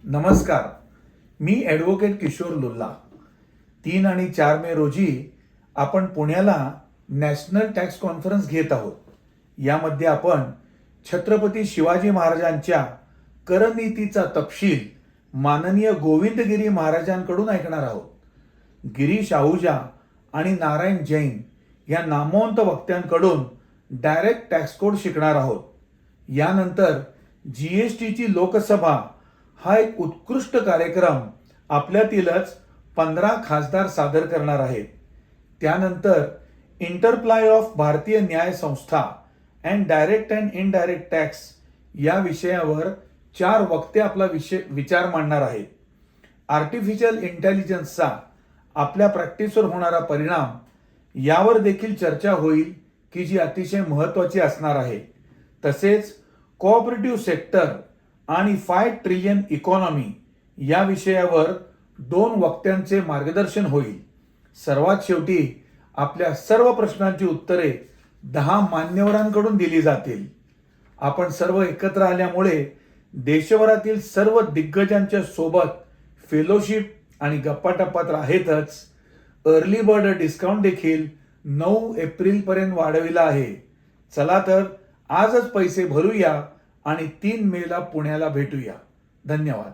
नमस्कार. मी ॲडव्होकेट किशोर लुल्ला. 3 आणि 4 मे रोजी आपण पुण्याला नॅशनल टॅक्स कॉन्फरन्स घेत आहोत. यामध्ये आपण छत्रपती शिवाजी महाराजांच्या करनीतीचा तपशील माननीय गोविंदगिरी महाराजांकडून ऐकणार आहोत. गिरीश आहूजा आणि नारायण जैन या नामवंत वक्त्यांकडून डायरेक्ट टॅक्स कोड शिकणार आहोत. यानंतर जीएसटीची लोकसभा हा एक उत्कृष्ट कार्यक्रम आपल्यातीलच 15 खासदार सादर करणार आहेत. त्यानंतर इंटरप्लाय ऑफ भारतीय न्याय संस्था and direct and indirect tax या विषयावर 4 वक्ते आपला विचार मांडणार आहेत. आर्टिफिशियल इंटेलिजन्सचा आपल्या प्रॅक्टिसवर होणारा परिणाम यावर देखील चर्चा होईल, की जी अतिशय महत्त्वाची असणार आहे. तसेच कोऑपरेटिव्ह सेक्टर आणि 5 ट्रिलियन इकॉनॉमी या विषयावर 2 वक्त्यांचे मार्गदर्शन होईल. सर्वात शेवटी आपल्या सर्व प्रश्नांची उत्तरे 10 मान्यवरांकडून दिली जातील. आपण सर्व एकत्र आल्यामुळे देशभरातील सर्व दिग्गजांच्या सोबत फेलोशिप आणि गप्पाटप्पा तर आहेतच, अर्ली बर्ड डिस्काउंट देखील 9 एप्रिलपर्यंत वाढविला आहे. चला तर आजच पैसे भरूया आणि 3 मेला पुण्याला भेटूया. धन्यवाद.